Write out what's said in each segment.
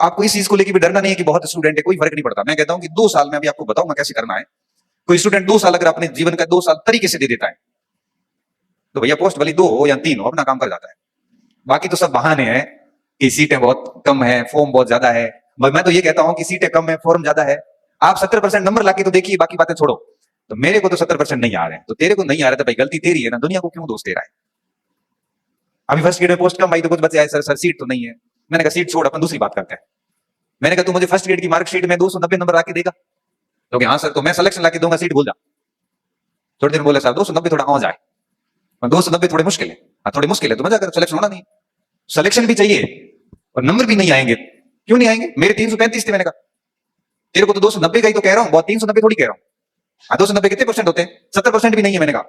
आपको इस चीज को लेकर भी डरना नहीं है कि बहुत स्टूडेंट है, कोई फर्क नहीं पड़ता। मैं कहता हूं कि 2 साल में अभी आपको बताऊंगा कैसे करना है। कोई स्टूडेंट 2 साल अगर अपने जीवन का 2 साल तरीके से दे देता है तो भैया पोस्ट भले 2 हो या 3 हो, अपना काम कर जाता है। बाकी तो सब बहाने हैं कि सीटें बहुत कम है, फॉर्म बहुत ज्यादा है। मैं तो ये कहता हूं कि सीटें कम है, फॉर्म ज्यादा है। आप 70% नंबर लाके तो देखिए, बाकी बातें छोड़ो। तो मेरे को तो 70% नहीं आ रहे हैं, तो तेरे को नहीं आ रहा था भाई, गलती तेरी है ना, दुनिया को क्यों दोष दे रहा है? अभी फर्स्ट ग्रेड में पोस्ट कम भाई, तो कुछ बच्चे आए सर सीट तो नहीं है। मैंने कहा सीट छोड़, अपन दूसरी बात करते हैं। मैंने कहा तू मुझे फर्स्ट ग्रेड की मार्कशीट में 290 नंबर लाके देगा? तो हाँ सर, तो मैं सिलेक्शन लाके दूंगा, सीट भूल जा। थोड़ी देर बोले सर 290 थोड़ा आ जाए, 290 थोड़े मुश्किल है। थोड़ी मुश्किल है तो मजा कर, सिलेक्शन होना नहीं। सिलेक्शन भी चाहिए और नंबर भी नहीं आएंगे। क्यों नहीं आएंगे? मेरे 335 थे। मैंने कहा तेरे को तो 290 का ही तो कह रहा हूं, बहुत 390 थोड़ी कह रहा हूं। 290 कितने परसेंट होते हैं? 70% भी नहीं है। मैंने कहा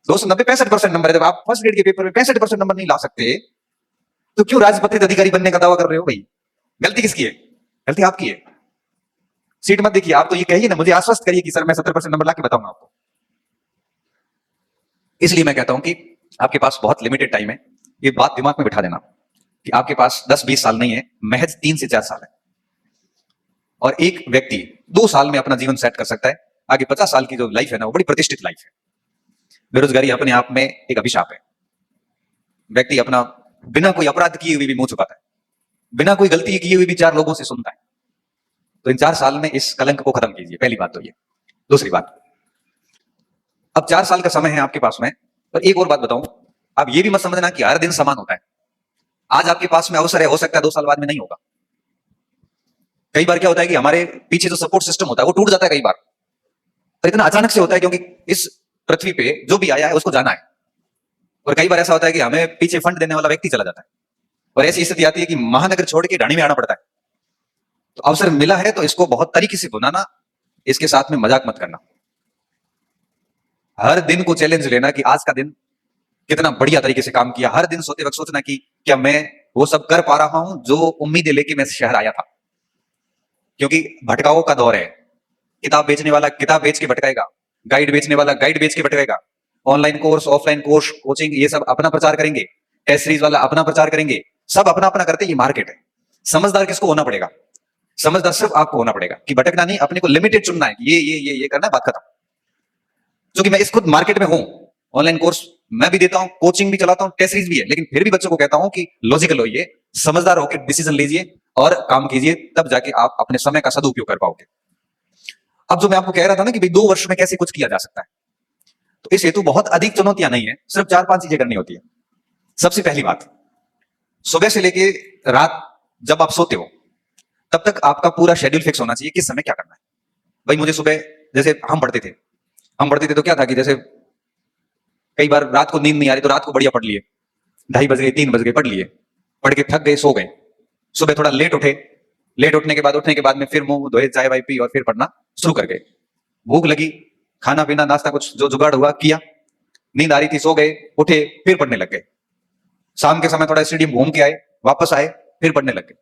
290 65% नंबर है। जब आप फर्स्ट ग्रेड के पेपर में 65% नंबर नहीं ला सकते तो क्यों राजपत्रित अधिकारी बनने का दावा कर रहे हो भाई? गलती किसकी है? गलती आपकी है। सीट मत देखिए, आप तो ये कहिए ना, मुझे आश्वस्त करिए कि सर मैं 70% नंबर लाके बताऊंगा आपको। इसलिए मैं कहता हूं कि आपके पास बहुत लिमिटेड टाइम है। ये बात दिमाग में बिठा देना कि आपके पास 10-20 साल नहीं है, महज 3 से 4 साल है। और एक व्यक्ति 2 साल में अपना जीवन सेट कर सकता है। आगे 50 साल की जो लाइफ है ना, वो बड़ी प्रतिष्ठित लाइफ है। बेरोजगारी अपने आप में एक अभिशाप है। व्यक्ति अपना बिना कोई अपराध किए हुए भी मुंह छुपाता है, बिना कोई गलती किए हुए भी 4 लोगों से सुनता है। तो इन 4 साल में इस कलंक को खत्म कीजिए, पहली बात तो ये। दूसरी बात, अब 4 साल का समय है आपके पास में। पर एक और बात बताऊं, आप ये भी मत समझना कि हर दिन समान होता है। आज आपके पास में अवसर है, हो सकता है 2 साल बाद में नहीं होगा। कई बार क्या होता है कि हमारे पीछे जो सपोर्ट सिस्टम होता है वो टूट जाता है कई बार। पर इतना अचानक से होता है क्योंकि इस पृथ्वी पे जो भी आया है उसको जाना है। और कई बार ऐसा होता है कि हमें पीछे फंड देने वाला व्यक्ति चला जाता है, और ऐसी स्थिति आती है कि महानगर छोड़ के ढाणी में आना पड़ता है। तो अवसर मिला है तो इसको बहुत तरीके से बनाना, इसके साथ में मजाक मत करना। हर दिन को चैलेंज लेना कि आज का दिन कितना बढ़िया तरीके से काम किया। हर दिन सोते वक्त सोचना कि क्या मैं वो सब कर पा रहा हूं जो उम्मीदें लेके मैं शहर आया था। क्योंकि भटकाओं का दौर है। किताब बेचने वाला किताब बेच के भटकाएगा, गाइड बेचने वाला गाइड बेच के भटकाएगा, online course, offline course, coaching, ये सब अपना प्रचार करेंगे, टेस्ट सीरीज वाला अपना प्रचार करेंगे, सब अपना अपना करते। ये मार्केट है। समझदार किसको होना पड़ेगा? समझदार सिर्फ आपको होना पड़ेगा कि भटकना नहीं, अपने को लिमिटेड चुनना है। ये करना है, बात खत्म। क्योंकि मैं इस खुद मार्केट में हूं, ऑनलाइन कोर्स मैं भी देता हूं, कोचिंग भी चलाता हूं, टेस्ट सीरीज भी है, लेकिन फिर भी बच्चों को कहता हूं कि लॉजिकल होइए, समझदार होकर डिसीजन लीजिए और काम कीजिए, तब जाके आप अपने समय का सदुपयोग कर पाओगे। अब जो मैं आपको कह रहा था ना कि भाई 2 वर्ष में कैसे कुछ किया जा सकता है, तो इस हेतु बहुत अधिक चुनौतियां नहीं है, सिर्फ 4-5 चीजें करनी होती है। सबसे पहली बात, सुबह से लेके रात जब आप सोते हो तब तक आपका पूरा शेड्यूल फिक्स होना चाहिए, किस समय क्या करना है। भाई मुझे सुबह, जैसे हम पढ़ते थे तो क्या था कि जैसे कई बार रात को नींद नहीं आ रही तो रात को बढ़िया पढ़ लिए, 2:30 बज गए, 3 बज गए, पढ़ लिए, पढ़ के थक गए, सो गए। सुबह थोड़ा लेट उठे, लेट उठने के बाद में फिर मुंह धोए, चाय वाय पी और फिर पढ़ना शुरू कर गए। भूख लगी, खाना पीना नाश्ता कुछ जो जुगाड़ हुआ किया, नींद आ रही थी, सो गए, उठे, फिर पढ़ने लग गए। शाम के समय थोड़ा स्टेडियम घूम के आए, वापस आए, फिर पढ़ने लग गए।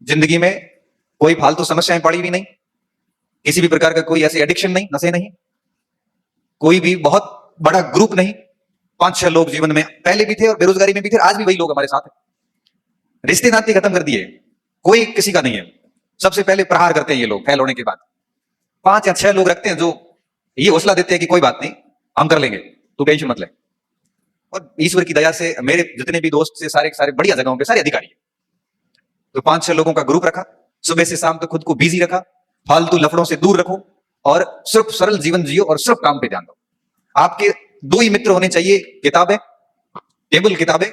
जिंदगी में कोई फालतू समस्याएं पड़ी भी नहीं, किसी भी प्रकार का कोई ऐसे एडिक्शन नहीं, नशे नहीं, कोई भी बहुत बड़ा ग्रुप नहीं। 5-6 लोग जीवन में पहले भी थे और बेरोजगारी में भी थे, आज भी वही लोग हमारे साथ हैं। रिश्ते नाते खत्म कर दिए, कोई किसी का नहीं है। सबसे पहले प्रहार करते हैं ये लोग फेल होने के बाद। 5 या 6 लोग रखते हैं जो ये हौसला देते हैं कि कोई बात नहीं, हम कर लेंगे, तू टेंशन मत ले। और ईश्वर की दया से मेरे जितने भी दोस्त से सारे बढ़िया जगहों पे सारे अधिकारी हैं। तो 5-6 लोगों का ग्रुप रखा, सुबह से शाम तक खुद को बिजी रखा, फालतू लफड़ों से दूर रखो और सिर्फ सरल जीवन जियो और सिर्फ काम पे ध्यान दो। आपके 2 ही मित्र होने चाहिए, किताबें, टेबल किताबें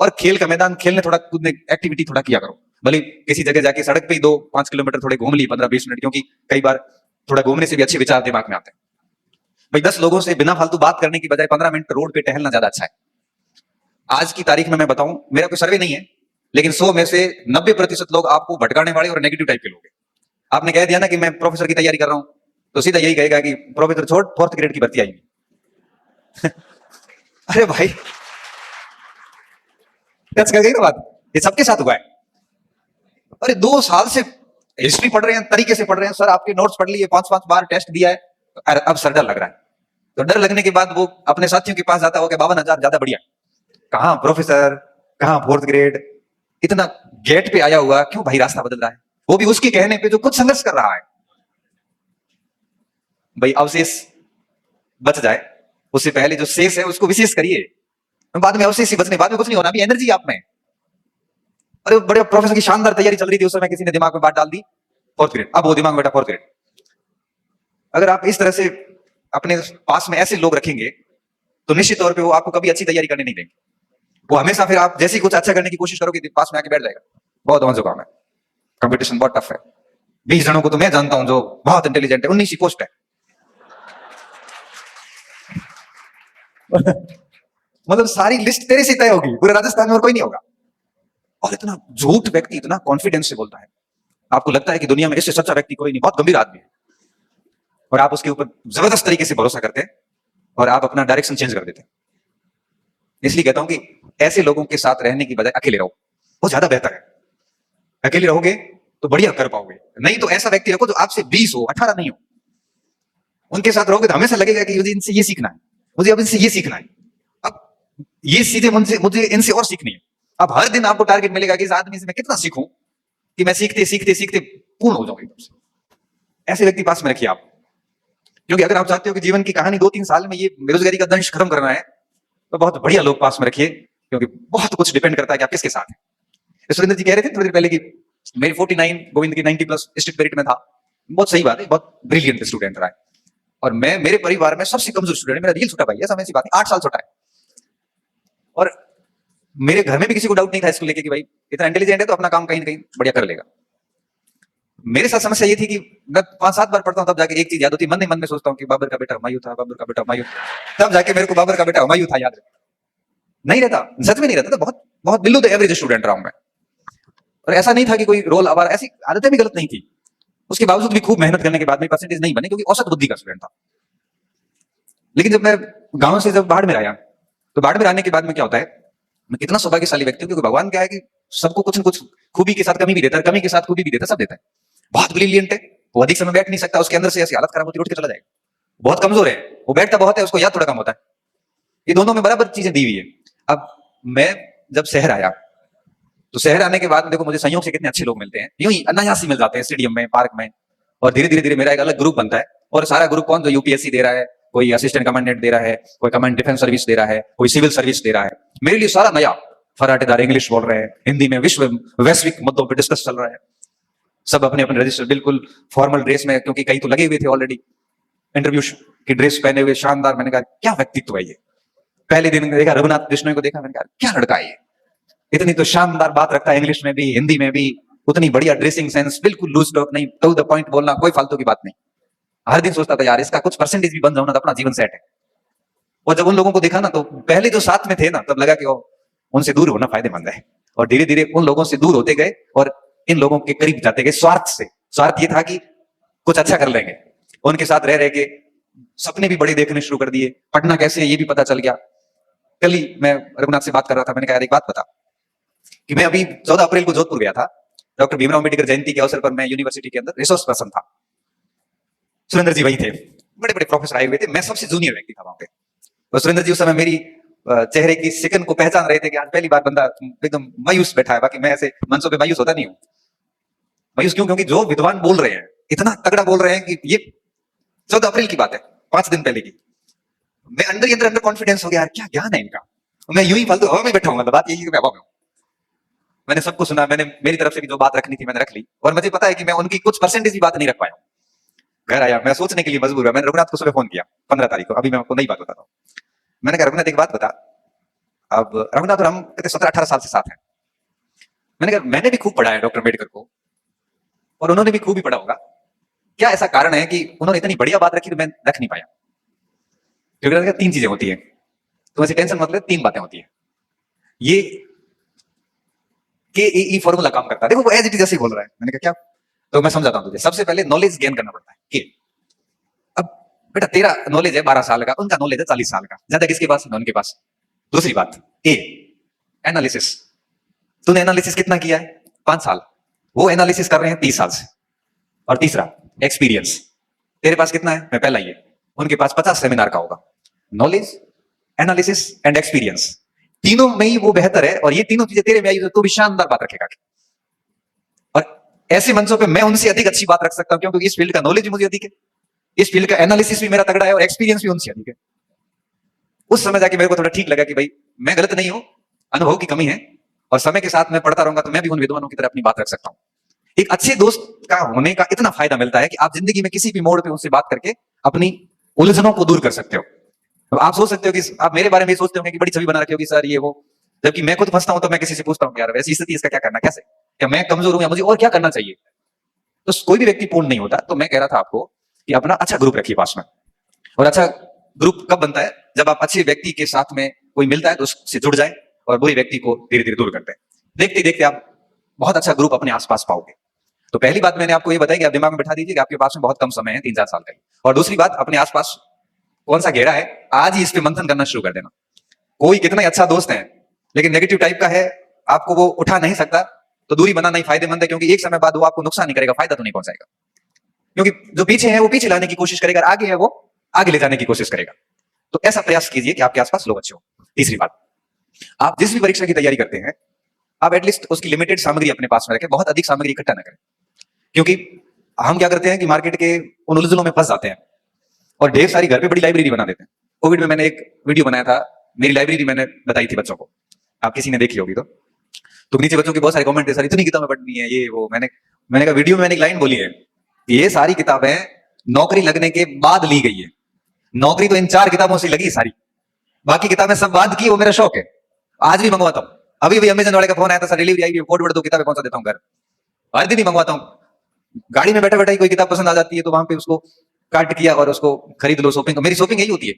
और खेल का मैदान। खेलने थोड़ा कूदने एक्टिविटी थोड़ा किया करो, भले किसी जगह जाके सड़क पे ही 2-5 किलोमीटर थोड़े घूम लिए 15-20 मिनट, क्योंकि कई बार थोड़ा घूमने से भी अच्छे विचार दिमाग में आते हैं। भाई 10 लोगों से बिना फालतू बात करने की बजाय 15 मिनट रोड पे टहलना ज्यादा अच्छा है। आज की तारीख में मैं बताऊं, मेरा कोई सर्वे नहीं है, लेकिन 100 में से 90% लोग आपको भटकाने वाले और नेगेटिव टाइप के लोग हैं। आपने कह दिया ना कि मैं प्रोफेसर की तैयारी कर रहा हूं, तो सीधा यही कहेगा कि प्रोफेसर छोड़, 4th ग्रेड की भर्ती आई। अरे भाई टच कर गई ना बात, ये सबके साथ हुआ है। अरे 2 साल से हिस्ट्री पढ़ रहे हैं, तरीके से पढ़ रहे हैं, सर आपके नोट्स पढ़ लिए, 5-5 बार टेस्ट दिया है, अब सर डर लग रहा है। तो डर लगने के बाद वो अपने साथियों के पास जाता हो कि 52,000 ज्यादा बढ़िया। कहां प्रोफेसर, कहां 4th ग्रेड, इतना गेट पे आया हुआ क्यों भाई रास्ता बदल रहा है, वो भी उसके कहने पे जो खुद संघर्ष कर रहा है। भाई अवशेष बच जाए, उससे पहले जो शेष है उसको विशेष करिए, बाद में अवशेष ही बचने, बाद में कुछ नहीं होना, अभी एनर्जी आप में। अरे बड़े प्रोफेसर की शानदार तैयारी चल रही थी, उस समय किसी ने दिमाग में बात डाल दी फोर्थ ग्रेड, अब वो दिमाग में बैठा फोर्थ ग्रेड। अगर आप इस तरह से अपने पास में ऐसे लोग रखेंगे तो निश्चित तौर पे वो आपको कभी अच्छी तैयारी करने नहीं देंगे। वो हमेशा फिर आप जैसे ही कुछ अच्छा करने की कोशिश करोगे पास में आके बैठ जाएगा। बहुत अवंजो काम है, कंपटीशन बहुत टफ है। 20 जनों को तो मैं जानता हूं जो बहुत इंटेलिजेंट है, 19 ही पोस्ट है। मतलब सारी लिस्ट तेरे से तय होगी, पूरे राजस्थान में और कोई नहीं होगा। और इतना झूठ व्यक्ति इतना कॉन्फिडेंस से बोलता है, आपको लगता है कि दुनिया में इससे सच्चा व्यक्ति कोई नहीं, बहुत गंभीर आदमी है, और आप उसके ऊपर जबरदस्त तरीके से भरोसा करते हैं और आप अपना डायरेक्शन चेंज कर देते हैं। इसलिए कहता हूं कि ऐसे लोगों के साथ रहने की बजाय अकेले रहो, वो ज्यादा बेहतर है। अकेले रहोगे तो बढ़िया कर पाओगे, नहीं तो ऐसा व्यक्ति रखो जो आपसे 20 हो, 18 नहीं हो। उनके साथ रहोगे तो हमेशा लगेगा कि मुझे इनसे ये सीखना है, मुझे अब इनसे ये सीखना है, अब ये चीजें मुझे इनसे और सीखनी है। अब हर दिन आपको टारगेट मिलेगा कि इस आदमी से मैं कितना सीखूं कि मैं सीखते सीखते सीखते पूर्ण हो जाऊं एकदम से। ऐसे व्यक्ति पास में रखिए आप, क्योंकि अगर आप चाहते हो कि जीवन की कहानी 2-3 साल में ये बेरोजगारी का दंश खत्म करना है, तो बहुत बढ़िया लोग पास में रखिए, क्योंकि बहुत कुछ डिपेंड करता है कि आप किसके साथ हैं। सुरेंद्र जी कह रहे थे थोड़ी देर पहले कि मेरी 49, गोविंद की 90 प्लस स्ट्रिक्ट मेरिट में था। बहुत सही बात है, बहुत ब्रिलियंट स्टूडेंट रहा है, और मैं मेरे परिवार में सबसे कमजोर स्टूडेंट है। मेरा रियल छोटा भाई है, समय सी बात है, 8 साल छोटा है। और मेरे घर में भी किसी को डाउट नहीं था इसको लेके कि भाई इतना इंटेलिजेंट है तो अपना काम कहीं ना कहीं बढ़िया कर लेगा। मेरे साथ समस्या ये थी कि मैं 5-7 बार पढ़ता हूँ तब जाके एक चीज याद होती है, मन ही मन में सोचता हूँ कि बाबर का बेटा हुमायूं था, बाबर का बेटा हुमायूं, तब जाके मेरे को बाबर का बेटा हुमायूं था याद नहीं रहता, सच में नहीं रहता था। बहुत बहुत बिल्लो द एवरेज स्टूडेंट रहा हूं मैं, और ऐसा नहीं था कि कोई रोल आवार, ऐसी आदतें भी गलत नहीं थी। उसके बावजूद भी खूब मेहनत करने के बाद में परसेंटेज नहीं बने, क्योंकि औसत बुद्धि का स्टूडेंट था। लेकिन जब मैं गांव से जब बाढ़ में आया, तो बाढ़ में आने के बाद में क्या होता है, मैं कितना सौभाग्यशाली व्यक्ति हूँ, क्योंकि भगवान क्या है कि सबको कुछ न कुछ खूबी के साथ कमी भी देता है, कमी के साथ खूबी भी देता है, सब देता है। बहुत ब्रिलियंट है, वो अधिक समय बैठ नहीं सकता, उसके अंदर से ऐसी हालत खराब होती है उठ के चला जाएगा। बहुत कमजोर है, वो बैठता बहुत है, उसको याद थोड़ा कम होता है। ये दोनों में बराबर चीजें दी हुई है। अब मैं जब शहर आया, तो शहर आने के बाद देखो मुझे संयोग से कितने अच्छे लोग मिलते हैं, यूं ही अनायास ही मिल जाते हैं स्टेडियम में, पार्क में, और धीरे धीरे धीरे मेरा एक अलग ग्रुप बनता है। और सारा ग्रुप कौन, जो यूपीएससी दे रहा है, कोई असिस्टेंट कमांडेंट दे रहा है, कोई कमांड डिफेंस सर्विस दे रहा है, कोई सिविल सर्विस दे रहा है। मेरे लिए सारा नया, फराटेदार इंग्लिश बोल रहे हैं, हिंदी में वैश्विक मुद्दों पर डिस्कस चल रहा है, सब अपने अपने रजिस्टर बिल्कुल फॉर्मल ड्रेस में, क्योंकि कई तो लगे हुए थे ऑलरेडी इंटरव्यू की ड्रेस पहने हुए, शानदार। मैंने कहा क्या व्यक्तित्व है ये। पहले दिन देखा रघुनाथ बिश्नोई को देखा, मैंने कहा क्या लड़का है ये, इतनी तो शानदार बात रखता है, इंग्लिश में भी हिंदी में भी, उतनी बढ़िया ड्रेसिंग सेंस, बिल्कुल लूज टॉक नहीं, टू द पॉइंट बोलना, कोई फालतू की बात नहीं। हर दिन सोचता था यार इसका कुछ परसेंटेज भी बन जाऊं ना तो अपना जीवन सेट है। और जब उन लोगों को देखा ना, तो पहले जो साथ में थे ना, तब लगा कि उनसे दूर होना फायदेमंद है। और धीरे धीरे उन लोगों से दूर होते गए और इन लोगों के करीब जाते गए, स्वार्थ से। स्वार्थ ये था कि कुछ अच्छा कर लेंगे। उनके साथ रह रह के सपने भी बड़े देखने शुरू कर दिए, पढ़ना कैसे है ये भी पता चल गया। कल ही मैं रघुनाथ से बात कर रहा था, मैंने कहा यार एक बात बता, कि मैं अभी 14 अप्रैल को जोधपुर गया था, डॉक्टर भीमराव अम्बेडकर जयंती के अवसर पर मैं यूनिवर्सिटी के अंदर रिसोर्स पर्सन था। सुरेंद्र जी वही थे, बड़े बड़े प्रोफेसर आए हुए थे, मैं सबसे जूनियर व्यक्ति था वहां पे। और सुरेंद्र जी उस समय मेरी चेहरे की सिकन को पहचान रहे थे कि आज पहली बार बंदा एकदम मायूस बैठा है। बाकी मैं ऐसे मंचों पे मायूस होता नहीं हूँ। मायूस क्यों? क्योंकि जो विद्वान बोल रहे हैं इतना तगड़ा बोल रहे हैं कि ये 14 अप्रैल की बात है, 5 दिन पहले की। मैं अंदर कॉन्फिडेंस हो गया, यार क्या ज्ञान है इनका। मैं यूं ही फालतू हवा में बैठा हूँ, मतलब बात यही है कि मैं हवा में हूँ। मैंने सबको सुना, मैंने मेरी तरफ से भी जो बात रखनी थी मैंने रख ली, और मुझे पता है कि मैं उनकी कुछ परसेंटेज भी बात नहीं रख पाया। घर आया, मैं सोचने के लिए मजबूर हुआ। मैंने रघुनाथ को सुबह फोन किया 15 तारीख को, अभी मैं आपको नई बात बताता हूँ। मैंने कहा रघुनाथ एक बात बता, अब रघुनाथ और हम कहते 17-18 साल से साथ हैं। मैंने कहा मैंने भी खूब पढ़ा है डॉक्टर अम्बेडकर को, और उन्होंने भी खूब ही पढ़ा होगा, क्या ऐसा कारण है कि उन्होंने इतनी बढ़िया बात रखी तो मैं रख नहीं पाया? क्योंकि 3 चीजें होती है, तुम ऐसी टेंशन मत ले, 3 बातें होती है। ये के फॉर्मूला काम करता है, देखो वो एज इट इज ऐसे ही बोल रहा है। मैंने कहा क्या? तो मैं समझाता हूं तुझे। सबसे पहले नॉलेज गेन करना पड़ता है। के अब बेटा तेरा नॉलेज है 12 साल का, उनका नॉलेज है 40 साल का, ज्यादा किसके पास है? उनके पास। दूसरी बात, ए एनालिसिस। तूने एनालिसिस कितना किया है? 5 साल। वो एनालिसिस कर रहे हैं 30 साल से। और तीसरा एक्सपीरियंस। तेरे पास कितना है? मैं पहला ही है। उनके पास 50 सेमिनार का होगा। नॉलेज, एनालिसिस एंड एक्सपीरियंस, तीनों में ही वो बेहतर है और ये तीनों चीजें तेरे में आई तो भी शानदार बात रखेगा। और ऐसे मंचों पे मैं उनसे अधिक अच्छी बात रख सकता हूं क्योंकि इस फील्ड का नॉलेज भी मुझे अधिक है, इस फील्ड का एनालिसिस भी मेरा तगड़ा है और एक्सपीरियंस भी उनसे अधिक है। उस समय जाके मेरे को थोड़ा ठीक लगा कि भाई मैं गलत नहीं हूं, अनुभव की कमी है और समय के साथ मैं पढ़ता रहूंगा तो मैं भी उन विद्वानों की तरह अपनी बात रख सकता हूं। एक अच्छे दोस्त का होने का इतना फायदा मिलता है कि आप जिंदगी में किसी भी मोड़ पे उनसे बात करके अपनी उलझनों को दूर कर सकते हो। तो आप सोच सकते हो कि आप मेरे बारे में सोचते होंगे कि बड़ी छवि बना रखी होगी सर ये वो, जबकि मैं खुद फंसता हूं तो मैं किसी से पूछता हूं यार वैसी स्थिति इसका क्या करना, कैसे, क्या मैं कमजोर हूं या मुझे और क्या करना चाहिए। तो कोई भी व्यक्ति पूर्ण नहीं होता। तो मैं कह रहा था आपको कि अपना अच्छा ग्रुप रखिए पास में। और अच्छा ग्रुप कब बनता है, जब आप अच्छे व्यक्ति के साथ में कोई मिलता है तो उससे जुड़ जाए और बुरे व्यक्ति को धीरे धीरे दूर करते हैं। देखते देखते आप बहुत अच्छा ग्रुप अपने आसपास पाओगे। तो पहली बात मैंने आपको ये बताई कि आप दिमाग में बैठा दीजिए कि आपके पास में बहुत कम समय है, 3-4 साल का। और दूसरी बात, अपने आसपास कौन सा घेरा है आज ही इस पे मंथन करना शुरू कर देना। कोई कितना ही अच्छा दोस्त है लेकिन नेगेटिव टाइप का है, आपको वो उठा नहीं सकता, तो दूरी बनाना ही फायदेमंद है क्योंकि एक समय बाद वो आपको नुकसान नहीं करेगा, फायदा तो नहीं पहुंचाएगा। क्योंकि जो पीछे है वो पीछे लाने की कोशिश करेगा, आगे है वो आगे ले जाने की कोशिश करेगा। तो ऐसा प्रयास कीजिए कि आपके आसपास लोग अच्छे हो। तीसरी बात, आप जिस भी परीक्षा की तैयारी करते हैं आप एटलीस्ट उसकी लिमिटेड सामग्री अपने पास में रखें, बहुत अधिक सामग्री इकट्ठा न करें। क्योंकि हम क्या करते हैं कि मार्केट के उन उलझनों में फंस जाते हैं और ढेर सारी घर पे बड़ी लाइब्रेरी बना देते हैं। कोविड में मैंने एक वीडियो बनाया था, मेरी लाइब्रेरी मैंने बताई थी बच्चों को, आप किसी ने देखी होगी तो नीचे बच्चों के बहुत सारे कमेंट है, सर इतनी किताबें पढ़नी है ये वो। मैंने कहा वीडियो में मैंने एक लाइन बोली है, ये सारी किताबें नौकरी लगने के बाद ली गई है। नौकरी तो इन 4 किताबों से लगी सारी, बाकी किताबें सब बाद की, वो मेरा शौक है, आज भी मंगवाता हूं। अभी भी अमेजन वाले का फोन आया था, सर डिलीवरी आई, कोड वर्ड 2 किताबें पहुंचा देता हूं घर। हर दिन ही मंगवाता हूं। गाड़ी में बैठा बैठा ही कोई किताब पसंद आ जाती है तो वहां पे उसको काट किया और उसको खरीद लो। शॉपिंग, मेरी शॉपिंग यही होती है।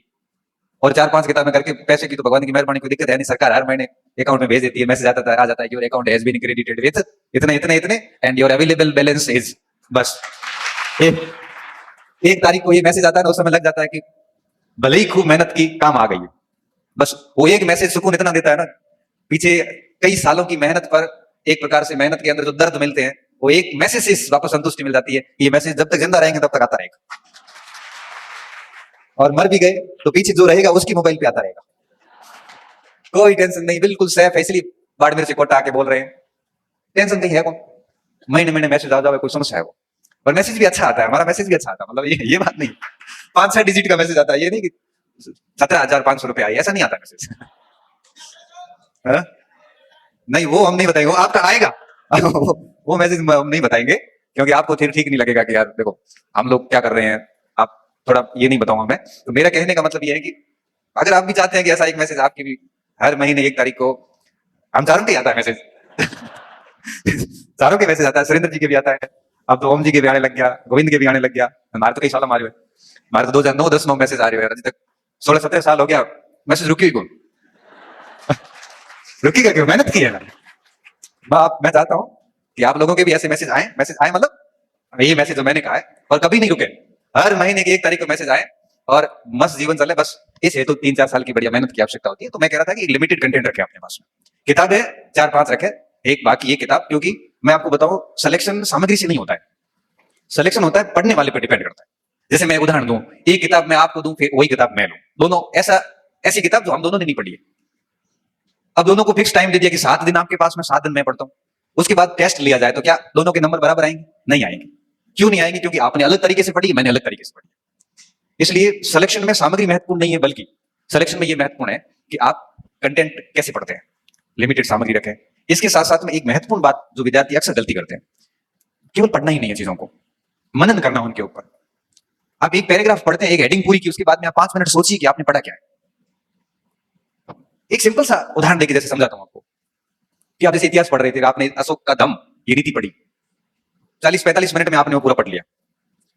और 4-5 किताबें करके पैसे की तो भगवान की मेहरबानी, कोई दिक्कत है नहीं, सरकार हर महीने अकाउंट में भेज देती है, मैसेज आ जाता है your account has been credited with इतने इतने इतने and your available balance is, बस एक तारीख को ये मैसेज आता है ना, उस समय लग जाता है कि भले ही खूब मेहनत की, काम आ गई है। बस वो एक मैसेज सुकून इतना देता है ना, पीछे कई सालों की मेहनत पर एक प्रकार से मेहनत के अंदर जो दर्द मिलते हैं वो एक मैसेज से वापस संतुष्टि मिल जाती है। ये मैसेज जब तक जिंदा रहेंगे तब तक आता रहेगा और मर भी गए तो पीछे जो रहेगा उसकी मोबाइल पे आता रहेगा। कोई टेंशन नहीं, बिल्कुल सेफ है। इसलिए बाड़मेर से कोटा आके बोल रहे हैं, टेंशन नहीं है। कौन महीने महीने मैसेज आ जाए, कोई समस्या है वो, और मैसेज भी अच्छा आता है, हमारा मैसेज भी अच्छा आता है। मतलब ये बात नहीं 5-6 डिजिट का मैसेज आता है, ये नहीं कि 17,500 रुपए आई, ऐसा नहीं आता मैसेज। नहीं वो हम नहीं बताएंगे, वो आपका आएगा। वो मैसेज हम नहीं बताएंगे क्योंकि आपको फिर ठीक नहीं लगेगा कि यार देखो हम लोग क्या कर रहे हैं, आप थोड़ा ये नहीं बताऊंगा मैं। तो मेरा कहने का मतलब ये है कि अगर आप भी चाहते हैं कि ऐसा एक मैसेज आपकी भी हर महीने 1 तारीख को, हम चारों के आता है मैसेज। चारों के मैसेज आता है, सुरेंद्र जी के भी आता है, अब तो ओम जी के भी आने लग गया, गोविंद के भी आने लग गया। हमारे तो कई साल हमारे हमारे तो 2009-10 मैसेज आ रहे हैं, अभी तक 16-17 साल हो गया, मैसेज रुकी हुई कौन? रुकी क्यों? मेहनत की है ना। मैं चाहता हूं कि आप लोगों के भी ऐसे मैसेज आए मतलब ये मैसेज जो मैंने कहा है, और कभी नहीं रुके, हर महीने की 1 तारीख को मैसेज आए और मस्त जीवन चले। बस इस हेतु 3-4 साल की बढ़िया मेहनत की आवश्यकता होती है। तो मैं कह रहा था कि लिमिटेड कंटेंट रखे अपने पास में, किताबें 4-5 रखे, एक बाकी ये किताब। क्योंकि मैं आपको बताऊं, सिलेक्शन सामग्री से नहीं होता है, सिलेक्शन होता है पढ़ने वाले पर डिपेंड करता है। जैसे मैं उदाहरण दूं, एक किताब मैं आपको दूं, फिर वही किताब मैं लूं, दोनों ऐसी किताब जो हम दोनों ने नहीं पढ़ी है। अब दोनों को फिक्स टाइम दे दिया कि 7 दिन आपके पास में, 7 दिन मैं पढ़ता हूं, उसके बाद टेस्ट लिया जाए तो क्या दोनों के नंबर बराबर आएंगे? नहीं आएंगे। क्यों नहीं आएंगे? क्योंकि आपने अलग तरीके से पढ़ी, मैंने अलग तरीके से पढ़ी। इसलिए सिलेक्शन में सामग्री महत्वपूर्ण नहीं है, बल्कि सिलेक्शन में यह महत्वपूर्ण है कि आप कंटेंट कैसे पढ़ते हैं, लिमिटेड सामग्री रखें। इसके साथ साथ में एक महत्वपूर्ण बात जो विद्यार्थी अक्सर गलती करते हैं, केवल पढ़ना ही नहीं है, चीजों को मनन करना उनके ऊपर। आप एक पैराग्राफ पढ़ते हैं, एक हेडिंग पूरी की, उसके बाद में आप 5 मिनट सोचिए कि आपने पढ़ा क्या है। एक सिंपल सा उदाहरण देके जैसे समझाता हूं आपको कि आप जैसे इतिहास पढ़ रहे थे, आपने अशोक का दम ये रीति पढ़ी, 40-45 मिनट में आपने वो पूरा पढ़ लिया।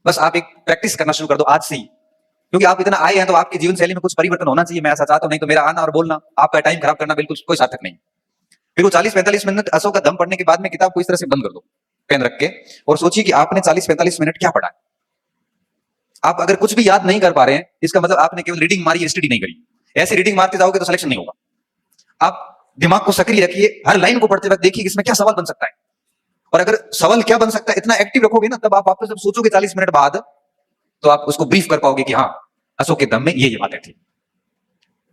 बस आप एक प्रैक्टिस करना शुरू कर दो आज से ही, क्योंकि आप इतना आए हैं तो आपकी जीवन शैली में कुछ परिवर्तन होना चाहिए। मैं ऐसा चाहता हूं, नहीं तो मेरा आना और बोलना, आपका टाइम खराब करना बिल्कुल कोई सार्थक नहीं। फिर वो 40-45 मिनट अशोक का दम पढ़ने के बाद में किताब को इस तरह से बंद कर दो पेन रख के, और सोचिए कि आपने 40-45 मिनट क्या पढ़ा है। आप अगर कुछ भी याद नहीं कर पा रहे हैं, इसका मतलब आपने केवल रीडिंग मारी, स्टडी नहीं करी। ऐसे रीडिंग मारते जाओगे तो सिलेक्शन नहीं होगा। आप दिमाग को सक्रिय रखिए, हर लाइन को पढ़ते वक्त देखिए इसमें क्या सवाल बन सकता है, और अगर सवाल क्या बन सकता है इतना एक्टिव रखोगे ना, तब आप वापस जब सोचोगे 40 मिनट बाद, तो आप उसको ब्रीफ कर पाओगे कि हाँ अशोक के दम में ये बातें थी।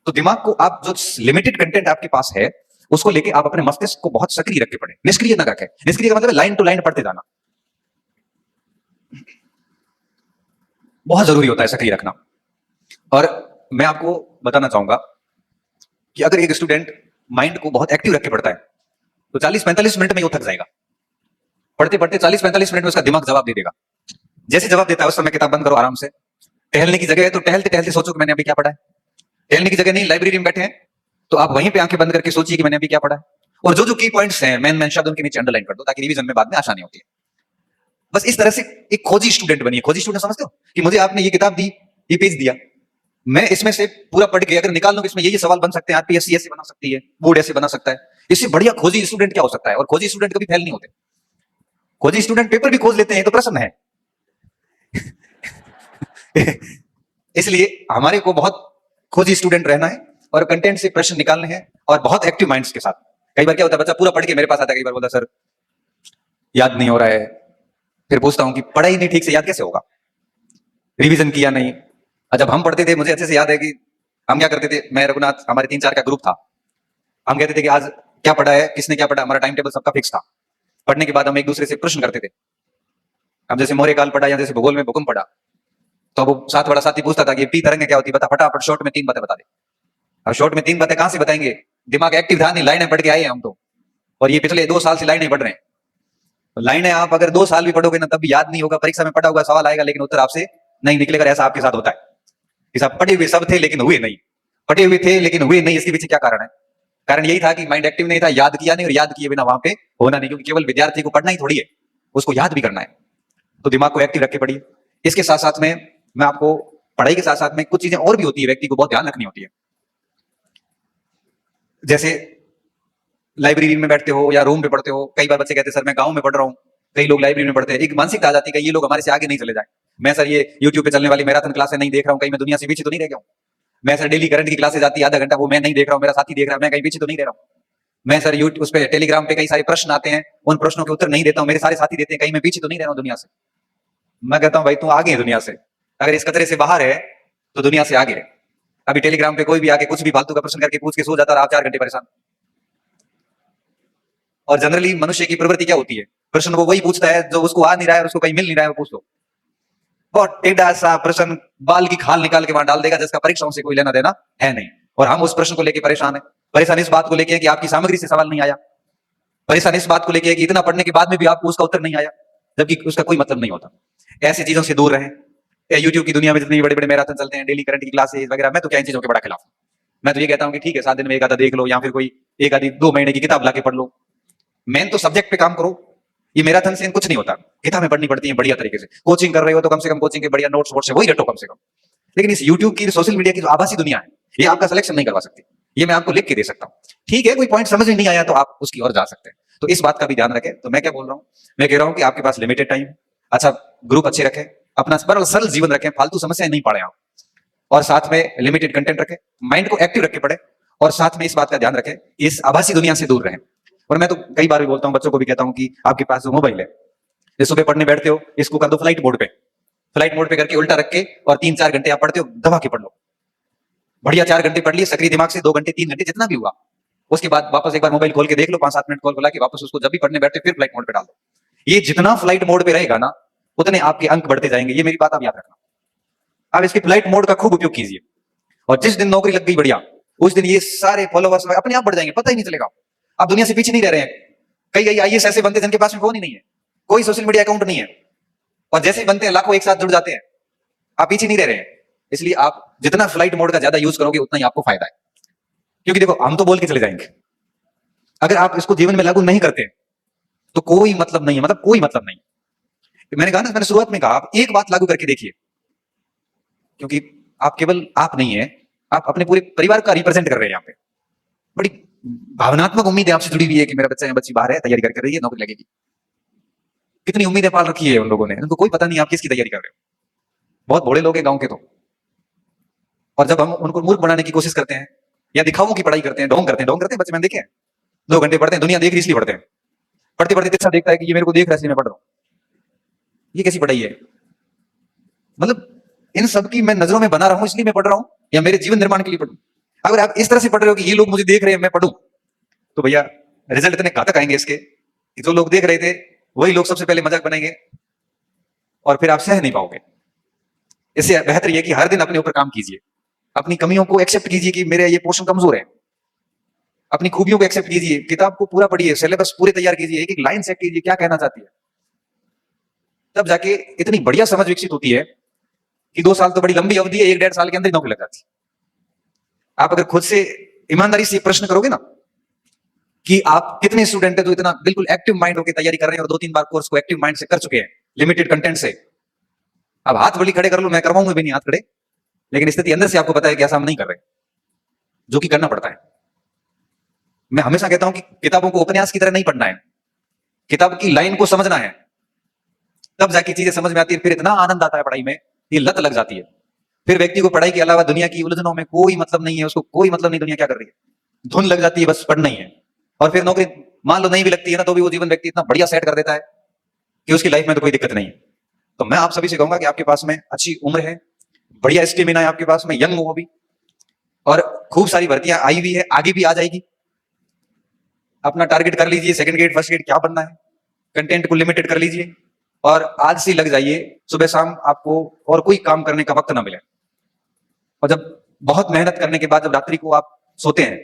तो दिमाग को आप जो लिमिटेड कंटेंट आपके पास है उसको लेके आप अपने मस्तिष्क को बहुत सक्रिय रख के पढ़े, निष्क्रिय ना रखें। निष्क्रिय का मतलब है लाइन टू लाइन पढ़ते जाना, बहुत जरूरी होता है सक्रिय रखना। और मैं आपको बताना चाहूंगा कि अगर एक स्टूडेंट माइंड को बहुत एक्टिव रख के पढ़ता है तो 40-45 मिनट में वो थक जाएगा। पढ़ते पढ़ते 40-45 मिनट में उसका दिमाग जवाब दे देगा। जैसे जवाब देता है उस समय किताब बंद करो आराम से। टहलने की जगह है तो टहलते टहलते सोचो कि मैंने अभी क्या पढ़ा है। टहलने की जगह नहीं, लाइब्रेरी में बैठे हैं तो आप वहीं पे आंखें बंद करके सोचिए कि मैंने अभी क्या पढ़ा है, और जो जो की पॉइंट्स हैं मेन मेन शब्द उनके नीचे अंडरलाइन कर दो ताकि रिवीजन में बाद में आसानी होती है। बस इस तरह से एक खोजी स्टूडेंट बनिए। खोजी स्टूडेंट समझते हो कि मुझे आपने ये किताब दी, ये पेज दिया, मैं इसमें से पूरा पढ़ के अगर निकाल लूं इसमें ये सवाल बन सकते हैं, आरपीएससी ऐसे बना सकती है, बोर्ड ऐसे बना सकता है, इससे बढ़िया खोजी स्टूडेंट क्या हो सकता है। और खोजी स्टूडेंट कभी फेल नहीं होते। खोजी स्टूडेंट पेपर भी खोज लेते हैं तो प्रश्न है। इसलिए हमारे को बहुत खोजी स्टूडेंट रहना है और कंटेंट से प्रश्न निकालने हैं और बहुत एक्टिव माइंड्स के साथ। कई बार क्या होता है बच्चा पूरा पढ़ के मेरे पास आता है, कई बार बोलता सर याद नहीं हो रहा है। फिर पूछता हूं कि पढ़ा ही नहीं ठीक से, याद कैसे होगा, रिवीजन किया नहीं। जब हम पढ़ते थे मुझे अच्छे से याद है कि हम क्या करते थे, मैं रघुनाथ, हमारे 3-4 का ग्रुप था। हम कहते थे कि आज क्या पढ़ा है, किसने क्या पढ़ा, हमारा टाइम टेबल सबका फिक्स था। पढ़ने के बाद हम एक दूसरे से प्रश्न करते थे। हम जैसे मौर्य काल पढ़ा या जैसे भूगोल में भूकंप पढ़ा तो वो साथ वाला साथी पूछता था कि पी तरंग क्या होती है, बता फटाफट शॉर्ट में 3 बातें बता दे। अब शॉर्ट में 3 बातें कहां से बताएंगे, दिमाग एक्टिव था नहीं, लाइनें पढ़ के आए हैं हम तो, और ये पिछले 2 साल से लाइनें पढ़ रहे हैं। तो लाइनें आप अगर 2 साल भी पढ़ोगे ना तब भी याद नहीं होगा। परीक्षा में पढ़ा हुआ सवाल आएगा लेकिन उत्तर आपसे नहीं निकलेगा। ऐसा आपके साथ होता है कि साहब पढ़े हुए सब थे लेकिन हुए नहीं, पढ़े हुए थे लेकिन हुए नहीं। इसके पीछे क्या कारण है? कारण यही था कि माइंड एक्टिव नहीं था, याद किया नहीं, और याद किए बिना वहां पे होना नहीं, क्योंकि केवल विद्यार्थी को पढ़ना ही थोड़ी है, उसको याद भी करना है। तो दिमाग को एक्टिव रख के पढ़िए। इसके साथ साथ में मैं आपको पढ़ाई के साथ साथ में कुछ चीजें और भी होती है व्यक्ति को बहुत ध्यान रखनी होती है। जैसे लाइब्रेरी में बैठते हो या रूम पे पढ़ते हो, कई बार बच्चे कहते हैं सर मैं गांव में पढ़ रहा हूँ, कई लोग लाइब्रेरी में पढ़ते हैं। एक मानसिकता आ जाती है कि ये लोग हमारे से आगे नहीं चले जाए। मैं सर ये यूट्यूब पे चलने वाली मैराथन क्लासें नहीं देख रहा हूँ, कहीं मैं दुनिया से पीछे तो नहीं रह गया हूँ। मैं सर डेली करंट की क्लासेस आती है आधा घंटा, वो मैं नहीं देख रहा हूँ, मेरा साथी देख रहा है, मैं कहीं पीछे तो नहीं रह रहा हूँ। मैं सर यूट्यूब उस पे टेलीग्राम पे कई सारे प्रश्न आते हैं, उन प्रश्नों के उत्तर नहीं देता हूँ, मेरे सारे साथी देते हैं, कहीं मैं पीछे तो नहीं रह रहा हूँ दुनिया से। मैं कहता हूँ भाई तू आगे है दुनिया से, अगर इस कचरे से बाहर है तो दुनिया से आगे है। अभी टेलीग्राम पे कोई भी आके कुछ भी फालतू का प्रश्न करके पूछ के सो जाता रहा, आप 4 घंटे परेशान। और जनरली मनुष्य की प्रवृत्ति क्या होती है, प्रश्न वो वही पूछता है जो उसको आ नहीं रहा है और उसको कहीं मिल नहीं रहा है वो पूछ लो। बहुत टेढ़ा सा प्रश्न, बाल की खाल निकाल के वहां डाल देगा जिसका परीक्षाओं से कोई लेना देना है नहीं। और हम उस प्रश्न को लेकर परेशान है। परेशान इस बात को लेकर कि आपकी सामग्री से सवाल नहीं आया, परेशान इस बात को लेकर कि इतना पढ़ने के बाद में भी आपको उसका उत्तर नहीं आया, जबकि उसका कोई मतलब नहीं होता। ऐसी चीजों से दूर रहें। यूट्यूब की दुनिया में जितने बड़े बड़े मैराथन चलते हैं, डेली करंट की क्लासेस वगैरह, मैं तो क्या इन चीजों के बड़ा खिलाफ हूं। मैं तो ये कहता हूं कि ठीक है 7 दिन में एक आधा देख लो, या फिर कोई एक आधी 2 महीने की किताब लाके पढ़ लो। मेन तो सब्जेक्ट पे काम करो। ये मैराथन से कुछ नहीं होता, किताबें पढ़नी पड़ती हैं बढ़िया तरीके से। कोचिंग कर रहे हो तो कम से कम कोचिंग के बढ़िया नोट्स वोट्स है वही रटो कम से कम। लेकिन इस यूट्यूब की सोशल मीडिया की जो आभासी दुनिया है, ये आपका सिलेक्शन नहीं करवा सकती। ये मैं आपको लिख के दे सकता हूँ, ठीक है कोई पॉइंट समझ में नहीं आया तो आप उसकी ओर जा सकते हैं। तो इस बात का भी ध्यान रखें। तो मैं क्या बोल रहा हूँ, मैं कह रहा हूँ कि आपके पास लिमिटेड टाइम, अच्छा ग्रुप अच्छे रखें, अपना सरल जीवन रखें, फालतू समस्याएं नहीं पड़े आप, और साथ में लिमिटेड कंटेंट रखें, माइंड को एक्टिव रख के पढ़े, और साथ में इस बात का ध्यान रखें इस आभासी दुनिया से दूर रहें। और मैं तो कई बार भी बोलता हूं, बच्चों को भी कहता हूं कि आपके पास जो मोबाइल है, ये सुबह पढ़ने बैठते हो इसको कर दो फ्लाइट मोड पे, फ्लाइट मोड पे करके उल्टा रख के, और 3-4 घंटे आप पढ़ते हो दबा के पढ़ लो। बढ़िया 4 घंटे पढ़ लिए सक्रिय दिमाग से, 2 घंटे 3 घंटे जितना भी हुआ, उसके बाद वापस एक बार मोबाइल खोल के देख लो, 5-7 मिनट कॉल खोला के वापस उसको जब भी पढ़ने बैठे फिर फ्लाइट मोड पे डाल दो। ये जितना फ्लाइट मोड पे रहेगा ना उतने आपके अंक बढ़ते जाएंगे। ये मेरी बात आप याद रखना। आप इसके फ्लाइट मोड का खूब उपयोग कीजिए, और जिस दिन नौकरी लग गई बढ़िया, उस दिन ये सारे फॉलोवर्स अपने आप बढ़ जाएंगे, पता ही नहीं चलेगा। आप दुनिया से पीछे नहीं रह रहे हैं। कई आईएएस ऐसे बनते हैं जिनके पास में फोन ही नहीं है, कोई सोशल मीडिया अकाउंट नहीं है, और जैसे ही बनते हैं लाखों एक साथ जुड़ जाते हैं। आप पीछे नहीं रह रहे हैं। इसलिए आप जितना फ्लाइट मोड का ज्यादा यूज करोगे उतना ही आपको फायदा है। क्योंकि देखो हम तो बोल के चले जाएंगे, अगर आप इसको जीवन में लागू नहीं करते तो कोई मतलब नहीं है, मतलब कोई मतलब नहीं। मैंने कहा ना, मैंने शुरुआत में कहा आप एक बात लागू करके देखिए, क्योंकि आप केवल आप नहीं है, आप अपने पूरे परिवार का रिप्रेजेंट कर रहे हैं। यहाँ पे बड़ी भावनात्मक उम्मीद है आपसे जुड़ी हुई है कि मेरा बच्चा या बच्ची बाहर है, तैयारी करके रही है, नौकरी लगेगी। कितनी उम्मीदें पाल रखी है उन लोगों ने, उनको कोई पता नहीं आप किसकी तैयारी कर रहे हो। बहुत भोले लोग हैं गांव के तो। और जब हम उनको मूर्ख बनाने की कोशिश करते हैं या दिखावों की पढ़ाई करते हैं, ढोंग करते हैं बच्चे, मैंने देखे हैं 2 घंटे पढ़ते हैं, दुनिया देख रही इसलिए पढ़ते हैं, पढ़ते पढ़ते तीसरा देखता है कि ये मेरे को देख रहा है इसलिए मैं पढ़ रहा हूं। ये कैसी पढ़ाई है? मतलब इन सब की मैं नजरों में बना रहा हूं इसलिए मैं पढ़ रहा हूं, या मेरे जीवन निर्माण के लिए पढ़ूं? अगर आप इस तरह से पढ़ रहे हो कि ये लोग मुझे देख रहे हैं मैं पढ़ूं, तो भैया रिजल्ट इतने घातक आएंगे इसके कि जो लोग देख रहे थे वही लोग सबसे पहले मजाक बनाएंगे और फिर आप सह नहीं पाओगे। इससे बेहतर यह कि हर दिन अपने ऊपर काम कीजिए, अपनी कमियों को एक्सेप्ट कीजिए कि मेरे ये पोर्शन कमजोर है, अपनी खूबियों को एक्सेप्ट कीजिए, किताब को पूरा पढ़िए, सिलेबस पूरे तैयार कीजिए, एक एक लाइन चेक कीजिए क्या कहना चाहती है। तब जाके इतनी बढ़िया समझ विकसित होती है कि 2 साल तो बड़ी लंबी अवधि है, 1-1.5 साल के अंदर ही नौकरी लग जाती है। आप अगर खुद से ईमानदारी से प्रश्न करोगे ना कि आप कितने स्टूडेंट है जो इतना बिल्कुल एक्टिव माइंड होकर तैयारी कर रहे हैं और 2-3 बार कोर्स को एक्टिव माइंड से कर चुके हैं, लिमिटेड कंटेंट से। अब हाथ बड़ी खड़े कर लो, मैं करवाऊंगा भी नहीं हाथ खड़े, लेकिन स्थिति अंदर से आपको पता है कि ऐसा हम नहीं कर रहे, जो कि करना पड़ता है। मैं हमेशा कहता हूं कि किताबों को उपन्यास की तरह नहीं पढ़ना है, किताब की लाइन को समझना है, तब जाके चीजें समझ में आती है। फिर इतना आनंद आता है पढ़ाई में, ये लत लग जाती है। फिर व्यक्ति को पढ़ाई के अलावा दुनिया की उलझनों में कोई मतलब नहीं है, उसको कोई मतलब नहीं दुनिया क्या कर रही है, धुन लग जाती है, बस पढ़ना ही है। और फिर नौकरी मान लो नहीं भी लगती है ना, तो भी वो जीवन व्यक्ति इतना बढ़िया सेट कर देता है कि उसकी लाइफ में तो कोई दिक्कत नहीं है। तो मैं आप सभी से कहूंगा कि आपके पास में अच्छी उम्र है, बढ़िया स्टेमिना है आपके पास में, यंग हो भी, और खूब सारी भर्तियां आई हुई है, आगे भी आ जाएगी। अपना टारगेट कर लीजिए, सेकंड ग्रेड फर्स्ट ग्रेड क्या बनना है, कंटेंट को लिमिटेड कर लीजिए और आज से लग जाइए। सुबह शाम आपको और कोई काम करने का वक्त ना मिले, और जब बहुत मेहनत करने के बाद जब रात्रि को आप सोते हैं,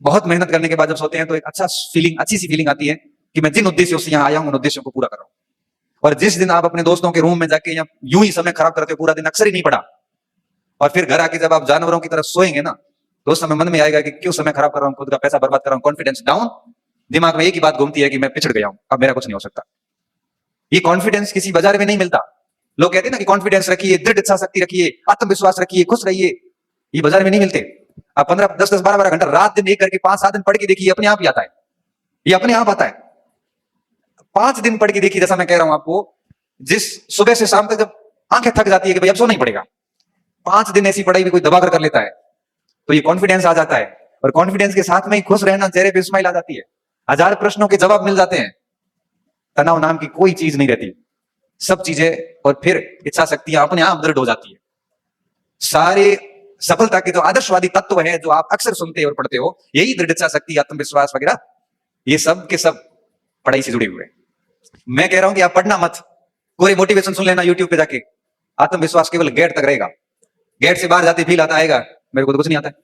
बहुत मेहनत करने के बाद जब सोते हैं, तो एक अच्छी सी फीलिंग आती है कि मैं जिन उद्देश्यों से यहाँ आया हूं उन उद्देश्यों को पूरा कर रहा हूं। और जिस दिन आप अपने दोस्तों के रूम में जाके या यूं ही समय खराब करते हो, पूरा दिन अक्सर ही नहीं पड़ा, और फिर घर आके जब आप जानवरों की तरह सोएंगे ना, तो उस समय मन में आएगा कि क्यों समय खराब कर रहा हूं, खुद का पैसा बर्बाद कर रहा हूं, कॉन्फिडेंस डाउन, दिमाग में एक ही बात घूमती है कि मैं पिछड़ गया हूं, अब मेरा कुछ नहीं हो सकता। ये कॉन्फिडेंस किसी बाजार में नहीं मिलता। लोग कहते हैं ना कि कॉन्फिडेंस रखिए, दृढ़ इच्छा शक्ति रखिए, आत्मविश्वास रखिए, खुश रहिए, ये बाजार में नहीं मिलते। आप 15, 10, 12 घंटा रात दिन एक करके 5-7 दिन पढ़ के देखिए, अपने आप ही आता है, ये अपने आप आता है। 5 दिन पढ़ के देखिए, जैसा मैं कह रहा हूं आपको, जिस सुबह से शाम तक जब आंखें थक जाती है कि भाई अब सो नहीं पड़ेगा, 5 दिन ऐसी पढ़ाई भी कोई दबा कर लेता है, तो ये कॉन्फिडेंस आ जाता है। और कॉन्फिडेंस के साथ में ही खुश रहना, चेहरे पे स्माइल आ जाती है, 1000 प्रश्नों के जवाब मिल जाते हैं, तनाव नाम की कोई चीज नहीं रहती, सब चीजें, और फिर इच्छा शक्तियां अपने आप दृढ़ हो जाती है। सारे सफलता के जो आदर्शवादी तत्व है जो आप अक्सर सुनते और पढ़ते हो, यही दृढ़ इच्छा शक्ति, आत्मविश्वास वगैरह, ये सब के सब पढ़ाई से जुड़े हुए हैं। मैं कह रहा हूं कि आप पढ़ना मत, पूरे मोटिवेशन सुन लेना यूट्यूब पे जाके, आत्मविश्वास केवल गेट तक रहेगा, गेट से बाहर जाते फील आता आएगा मेरे को तो कुछ नहीं आता है,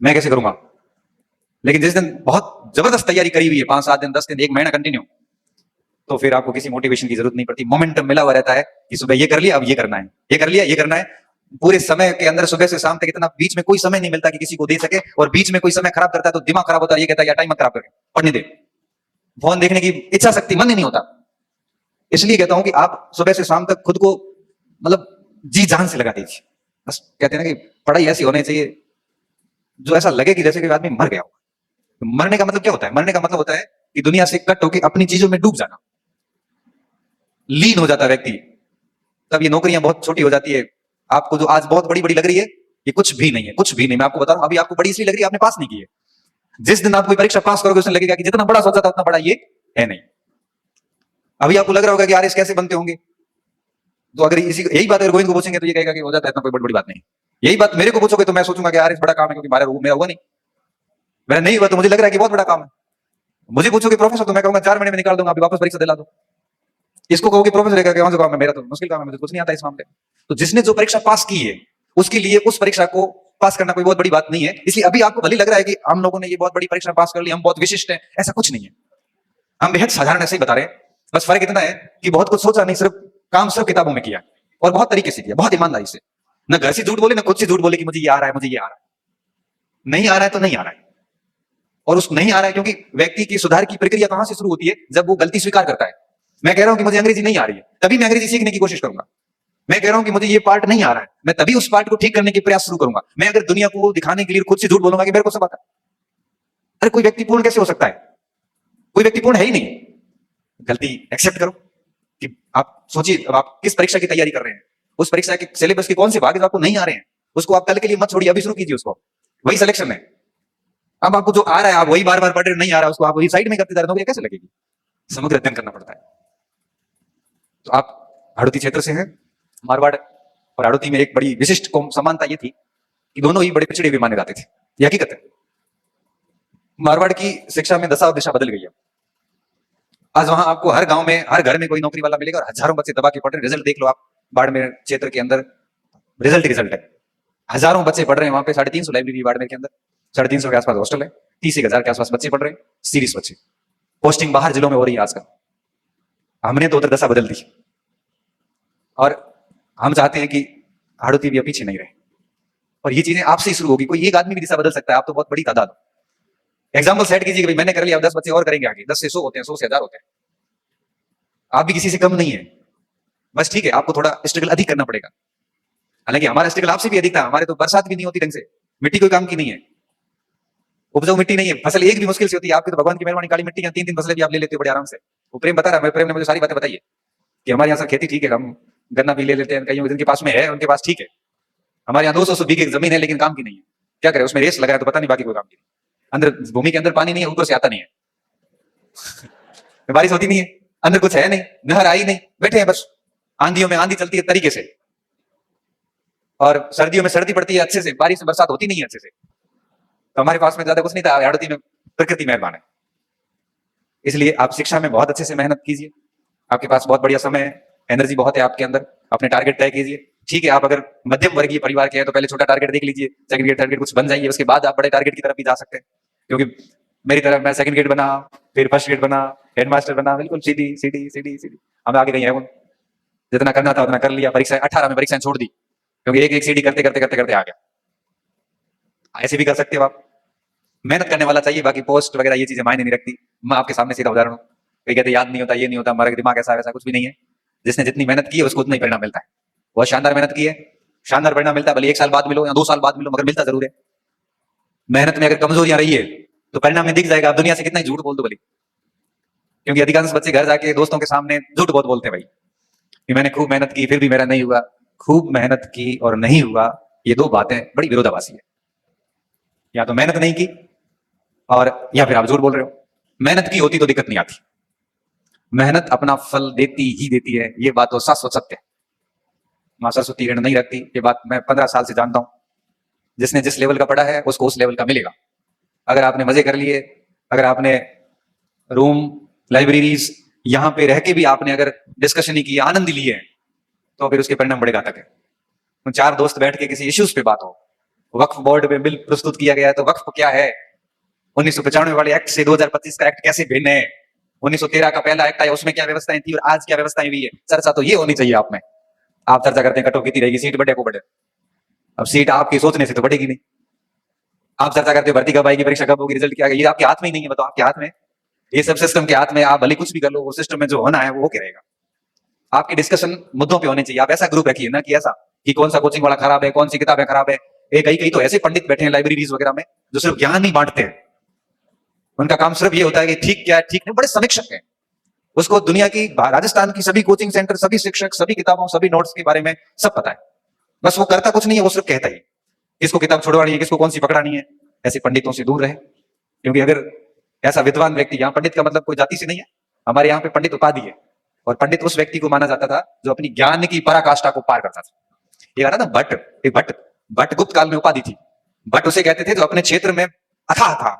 मैं कैसे करूंगा। लेकिन जिस दिन बहुत जबरदस्त तैयारी करी हुई है, 5-7 दिन, 10 दिन, 1 महीना कंटिन्यू, तो फिर आपको किसी मोटिवेशन की जरूरत नहीं पड़ती। मोमेंटम मिला हुआ रहता है कि सुबह ये कर लिया, अब ये करना है, ये कर लिया, ये करना है। पूरे समय के अंदर सुबह से शाम तक इतना बीच में कोई समय नहीं मिलता कि किसी को दे सके, और बीच में कोई समय खराब करता है तो दिमाग खराब होता है, ये कहता है यार टाइम मत खराब करके पढ़ने दे, फोन देखने की इच्छा शक्ति, मन ही नहीं होता। इसलिए कहता हूं कि आप सुबह से शाम तक खुद को मतलब जी जान से लगा दीजिए। बस कहते हैं ना कि पढ़ाई ऐसी होनी चाहिए जो ऐसा लगे कि जैसे कि आदमी मर गया हो। तो मरने का मतलब क्या होता है? मरने का मतलब होता है कि दुनिया से कट होकर अपनी चीजों में डूब जाना, लीन हो जाता व्यक्ति। तब ये नौकरियां बहुत छोटी हो जाती है। आपको जो आज बहुत बड़ी बड़ी लग रही है, ये कुछ भी नहीं है, कुछ भी नहीं। मैं आपको बता रहा हूं, अभी आपको बड़ी इसलिए लग रही है आपने पास नहीं की है। जिस दिन आप कोई परीक्षा पास करोगे, उसमें लगेगा कि जितना बड़ा सोचा था उतना बड़ा ये है नहीं। अभी आपको लग रहा होगा कि आरएस कैसे बनते होंगे, तो अगर यही बात अगर गोविंद को पूछेंगे तो ये कहेगा कि हो जाता है, इतना कोई बड़ी बात नहीं। यही बात मेरे को पूछोगे तो मैं सोचूंगा कि आरएस बड़ा काम है, क्योंकि मेरा हुआ नहीं, मेरा नहीं हुआ, तो मुझे लग रहा है कि बहुत बड़ा काम है। मुझे पूछोगे प्रोफेसर, तो मैं कहूंगा 4 महीने में निकाल दूंगा, अभी वापस परीक्षा दिला दो। इसको कहोगे प्रोफेसर रहेगा कि कौन सा काम है, मेरा तो मुश्किल काम है, मुझे कुछ नहीं आता इस मामले में। तो जिसने जो परीक्षा पास की है, उसके लिए उस परीक्षा को पास करना कोई बहुत बड़ी बात नहीं है। इसलिए अभी आपको भले लग रहा है कि हम लोगों ने ये बहुत बड़ी परीक्षा पास कर ली, हम बहुत विशिष्ट हैं, ऐसा कुछ नहीं है। हम बेहद साधारण ऐसे ही बता रहे हैं। बस फर्क इतना है कि बहुत कुछ सोचा नहीं, सिर्फ काम सिर्फ किताबों में किया, और बहुत तरीके से किया, बहुत ईमानदारी से। न घर से झूठ बोले, न खुद से झूठ बोले कि मुझे ये आ रहा है, मुझे ये आ रहा है। नहीं आ रहा है तो नहीं आ रहा है, और उस नहीं आ रहा है क्योंकि व्यक्ति की सुधार की प्रक्रिया कहां से शुरू होती है? जब वो गलती स्वीकार करता है। मैं कह रहा हूं कि मुझे अंग्रेजी नहीं आ रही है, तभी मैं अंग्रेजी सीखने की कोशिश करूंगा। मैं कह रहा हूं कि मुझे ये पार्ट नहीं आ रहा है, मैं तभी उस पार्ट को ठीक करने के प्रयास शुरू करूंगा। मैं अगर दुनिया को दिखाने के लिए खुद से झूठ बोलूंगा कि मेरे को सब आता है, अरे कोई व्यक्ति पूर्ण कैसे हो सकता है? कोई व्यक्ति पूर्ण है ही नहीं। गलती एक्सेप्ट करो कि आप सोचिए अब आप किस परीक्षा की तैयारी कर रहे हैं, उस परीक्षा के सिलेबस के कौन से भाग जो आपको नहीं आ रहे हैं, उसको आप कल के लिए मत छोड़िए, अभी शुरू कीजिए उसको। वही सिलेक्शन है। अब आपको जो आ रहा है आप वही बार बार पढ़ रहे, नहीं आ रहा उसको आप वही साइड में करते जा रहे, नौकरी कैसे लगेगी? समग्र अध्ययन करना पड़ता है। तो आप हाड़ौती क्षेत्र से हैं, मारवाड़, और हाड़ौती में एक बड़ी विशिष्ट समानता ये थी कि दोनों ही बड़े पिछड़े हुए माने जाते थे। ये हकीकत है। मारवाड़ की शिक्षा में दशा और दिशा बदल गई है। आज वहां आपको हर गांव में, हर घर में कोई नौकरी वाला मिलेगा और हजारों बच्चे दबा के पढ़ रहे हैं। रिजल्ट देख लो आप, बाड़मेर क्षेत्र के अंदर रिजल्ट ही रिजल्ट है। हजारों बच्चे पढ़ रहे हैं वहां पे। 350 लाइब्रेरी बाड़मेर के अंदर, 350 के आसपास हॉस्टल है, 30,000 के आसपास बच्चे पढ़ रहे हैं, सीरीज बच्चे। पोस्टिंग बाहर जिलों में हो रही है आजकल। हमने तो उधर दशा बदल दी और हम चाहते हैं कि हाड़ोती भी अब पीछे नहीं रहे। और ये चीजें आपसे ही शुरू होगी। कोई एक आदमी भी दिशा बदल सकता है, आप तो बहुत बड़ी तादाद हो। एग्जाम्पल सेट कीजिए कि भाई मैंने कर लिया, 10 बच्चे और करेंगे आगे, 10 से 100 होते हैं, 100 से 1000 होते हैं। आप भी किसी से कम नहीं है। बस ठीक है, आपको थोड़ा स्ट्रगल अधिक करना पड़ेगा। हालांकि हमारा स्ट्रगल आपसे भी अधिक था। हमारे तो बरसात भी नहीं होती ढंग से, मिट्टी कोई काम की नहीं है, उपजाऊ मिट्टी नहीं है, फसल एक भी मुश्किल से होती है। आपकी तो भगवान की मेहरबानी, काली मिट्टी है, 3 फसलें भी आप ले लेते हो बड़े आराम से। वो प्रेम बता रहा है, प्रेम ने मुझे सारी बातें बताई है कि हमारे यहाँ सर खेती ठीक है, हम गन्ना भी ले लेते हैं, कहीं जिनके पास में है उनके पास ठीक है। हमारे यहाँ 200 बीघे जमीन है लेकिन काम की नहीं है। क्या करे, उसमें रेस लगाया तो पता नहीं, बाकी कोई काम की नहीं। अंदर भूमि के अंदर पानी नहीं है, ऊपर से आता नहीं है बारिश होती नहीं है, अंदर कुछ है नहीं, नहर आई नहीं, बैठे हैं बस। आंधियों में आंधी चलती है तरीके से, और सर्दियों में सर्दी पड़ती है अच्छे से, बारिश में बरसात होती नहीं है अच्छे से। तो हमारे पास में ज्यादा कुछ नहीं था, हाड़ौती में प्रकृति मेहरबान है। इसलिए आप शिक्षा में बहुत अच्छे से मेहनत कीजिए। आपके पास बहुत बढ़िया समय है, एनर्जी बहुत है आपके अंदर। अपने टारगेट तय कीजिए। ठीक है, आप अगर मध्यम वर्गीय परिवार के हैं तो पहले छोटा टारगेट देख लीजिए, सेकंड ग्रेड थर्ड ग्रेड कुछ बन जाइए, उसके बाद आप बड़े टारगेट की तरफ भी जा सकते हैं। क्योंकि मेरी तरफ मैं सेकंड ग्रेड बना, फिर फर्स्ट ग्रेड बना, हेडमास्टर बना, बिल्कुल सीधी सीधी सीधी सीधी। हम आगे नहीं है, जितना करना था उतना कर लिया। परीक्षा 18 में परीक्षाएं छोड़ दी क्योंकि एक एक सीढ़ी करते करते करते करते आ गया। ऐसे भी कर सकते हो आप। मेहनत करने वाला चाहिए, बाकी पोस्ट वगैरह ये चीजें मायने नहीं रखती। मैं आपके सामने सीधा उदाहरण हूँ। कई कहते याद नहीं होता, ये नहीं होता, हमारा दिमाग ऐसा वैसा, कुछ भी नहीं है। जिसने जितनी मेहनत की है उसको उतना ही परिणाम मिलता है। बहुत शानदार मेहनत की है, शानदार परिणाम मिलता है। भले 1 साल बाद मिलो या 2 साल बाद मिलो, मगर मिलता जरूर है। मेहनत में अगर कमजोरियां रही है तो परिणाम में दिख जाएगा। आप दुनिया से कितना ही झूठ बोल दो भले, क्योंकि अधिकांश बच्चे घर जाके दोस्तों के सामने झूठ बहुत बोलते हैं भाई कि मैंने खूब मेहनत की फिर भी मेरा नहीं हुआ। खूब मेहनत की और नहीं हुआ, ये दो बातें बड़ी विरोधाभासी है। या तो मेहनत नहीं की और या फिर आप झूठ बोल रहे हो। मेहनत की होती तो दिक्कत नहीं आती। मेहनत अपना फल देती ही देती है, ये बात तो शाश्वत सत्य है। मां सरस्वती ऋण नहीं रखती, ये बात मैं 15 साल से जानता हूं। जिसने जिस लेवल का पढ़ा है उसको उस लेवल का मिलेगा। अगर आपने मजे कर लिए, अगर आपने रूम लाइब्रेरीज यहां पे रह के भी आपने अगर डिस्कशन ही की, आनंद लिए, तो फिर उसके परिणाम बड़े घातक है। 4 दोस्त बैठ के किसी इश्यूज पे बात हो, वक्फ बोर्ड में बिल प्रस्तुत किया गया है तो वक्फ क्या है, 1995 वाले एक्ट से 2025 का एक्ट कैसे भिन्न है, 1913 का पहला एक्ट आया उसमें क्या व्यवस्थाएं थी और आज क्या व्यवस्थाएं हुई है। चर्चा तो ये होनी चाहिए आप में। आप चर्चा करते हैं कटौती रहेगी, सीट बढ़े को बढ़े। अब सीट आपकी सोचने से तो बढ़ेगी नहीं। आप चर्चा करते हो भर्ती कब आएगी, परीक्षा कब होगी, रिजल्ट क्या आएगा, ये आपके हाथ में ही नहीं है। बताओ, आपके हाथ में ये सब सिस्टम के हाथ में। आप भले कुछ भी कर लो, वो सिस्टम में जो होना है वो होके रहेगा। आपकी डिस्कशन मुद्दों पे होने चाहिए। आप ऐसा ग्रुप रखिए ना कि ऐसा कि कौन सा कोचिंग वाला खराब है, कौन सी किताबें खराब है। कई कई तो ऐसे पंडित बैठे हैं लाइब्रेरीज वगैरह में जो सिर्फ ज्ञान ही बांटते हैं। उनका काम सिर्फ ये होता है कि ठीक क्या है ठीक नहीं। बड़े समीक्षक हैं, उसको दुनिया की, राजस्थान की सभी कोचिंग सेंटर, सभी शिक्षक, सभी किताबों, सभी नोट्स के बारे में सब पता है। बस वो करता कुछ नहीं है, वो सिर्फ कहता ही किसको किताब छुड़वानी है, किसको कौन सी पकड़ानी है। ऐसे पंडितों से दूर रहे, क्योंकि अगर ऐसा विद्वान व्यक्ति, यहाँ पंडित का मतलब कोई जाति से नहीं है, हमारे यहाँ पे पंडित उपाधि है। और पंडित उस व्यक्ति को माना जाता था जो अपनी ज्ञान की पराकाष्ठा को पार करता था। ये आ रहा था भट्ट, एक भट्ट गुप्त काल में उपाधि थी। भट्ट उसे कहते थे जो अपने क्षेत्र में अथाह था।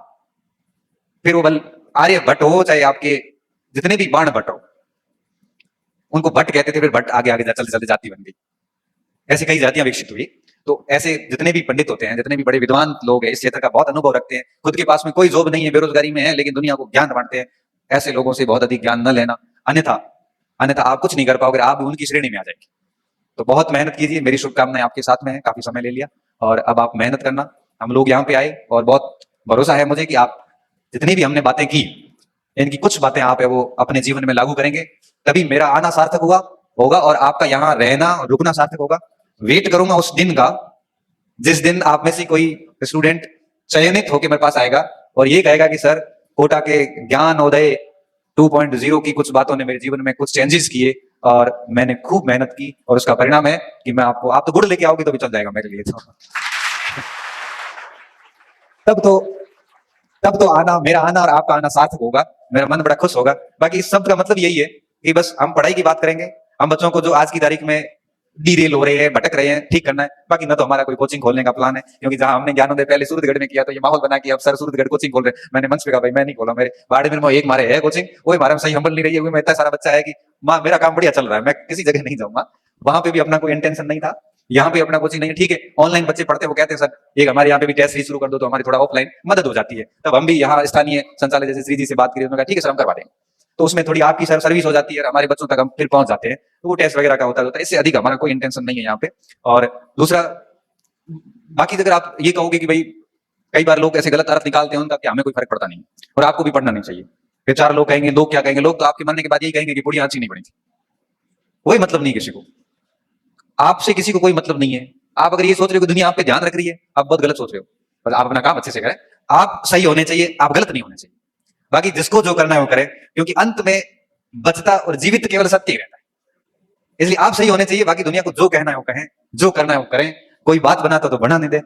फिर वो बल आर्य भट्ट हो, चाहे आपके जितने भी बाण भट्ट हो, उनको भट्ट कहते थे। फिर भट्ट आगे आगे चलते चलते जाति बन गई। ऐसे कई जातियां विकसित हुई। तो ऐसे जितने भी पंडित होते हैं, जितने भी बड़े विद्वान लोग हैं, इस क्षेत्र का बहुत अनुभव रखते हैं, खुद के पास में कोई जॉब नहीं है, बेरोजगारी में है, लेकिन दुनिया को ज्ञान बांटते हैं, ऐसे लोगों से बहुत अधिक ज्ञान न लेना। अन्यथा आप कुछ नहीं कर पाओगे, आप भी उनकी श्रेणी में आ जाएंगे। तो बहुत मेहनत कीजिए। मेरी शुभकामनाएं आपके साथ में है। काफी समय ले लिया और अब आप मेहनत करना। हम लोग यहाँ पे आए और बहुत भरोसा है मुझे कि आप जितनी भी हमने बातें की, इनकी कुछ बातें आप है वो अपने जीवन में लागू करेंगे, तभी मेरा आना सार्थक होगा और आपका यहाँ रहना और रुकना सार्थक होगा। वेट करूंगा उस दिन का जिस दिन आप में से कोई स्टूडेंट चयनित होकर मेरे पास आएगा और ये कहेगा कि सर, कोटा के ज्ञानोदय 2.0 की कुछ बातों ने मेरे जीवन में कुछ चेंजेस किए और मैंने खूब मेहनत की और उसका परिणाम है कि मैं आपको, आप तो गुड़ लेके आओगे तो भी चल जाएगा मेरे लिए। तब तो आना, मेरा आना और आपका आना सार्थक होगा। मेरा मन बड़ा खुश होगा। बाकी इस सब का मतलब यही है कि बस हम पढ़ाई की बात करेंगे। हम बच्चों को जो आज की तारीख में डीरेल हो रहे हैं, भटक रहे हैं, ठीक करना है। बाकी ना तो हमारा कोई कोचिंग खोलने का प्लान है, क्योंकि जहां हमने ज्ञानोदय पहले सूरतगढ़ में किया तो ये माहौल बना कि अब सर सूरतगढ़ कोचिंग खोल रहे हैं। मैंने मंच पे कहा भाई मैं नहीं खोला, मेरे बाड़मेर में एक मारे है कोचिंग, वो हमारे में सही हम्बल नहीं रही है, मैं इतना सारा बच्चा है कि माँ मेरा काम बढ़िया चल रहा है, मैं किसी जगह नहीं जाऊंगा। वहां पे भी अपना कोई इंटेंशन नहीं था, यहाँ पे अपना कोचिंग नहीं है। ठीक है, ऑनलाइन बच्चे पढ़ते हैं, वो कहते हैं सर एक हमारे यहाँ पे भी टेस्ट शुरू कर दो तो हमारी थोड़ा ऑफलाइन मदद हो जाती है। तब हम भी यहाँ स्थानीय संचालक जैसे श्री जी से बात करी, उन्होंने कहा ठीक है सर हम करवा देंगे। तो उसमें थोड़ी आपकी सर सर्विस हो जाती है, हमारे बच्चों तक हम फिर पहुंच जाते हैं, तो वो टेस्ट वगैरह का होता है। इससे अधिक हमारा कोई इंटेंशन नहीं है यहाँ पे। और दूसरा, बाकी अगर आप ये कहोगे कि भाई कई बार लोग ऐसे गलत अर्थ निकालते हैं उनका कि हमें कोई फर्क पड़ता नहीं, और आपको भी पढ़ना नहीं चाहिए। फिर चार लोग कहेंगे, लोग क्या कहेंगे, लोग तो आपके मरने के बाद यही कहेंगे कि बुढ़िया अच्छी नहीं पड़ी थी। कोई मतलब नहीं किसी को, आपसे किसी को कोई मतलब नहीं है। आप अगर ये सोच रहे हो कि दुनिया आप पे ध्यान रख रही है, आप बहुत गलत सोच रहे हो। बस आप अपना काम अच्छे से करें, आप सही होने चाहिए, आप गलत नहीं होने चाहिए। बाकी जिसको जो करना है वो करे, क्योंकि अंत में बचता और जीवित केवल सत्य ही रहता है। इसलिए आप सही होने चाहिए, बाकी दुनिया को जो कहना है वो कहें, जो करना है वो करें। कोई बात बनाता तो बनाने दे,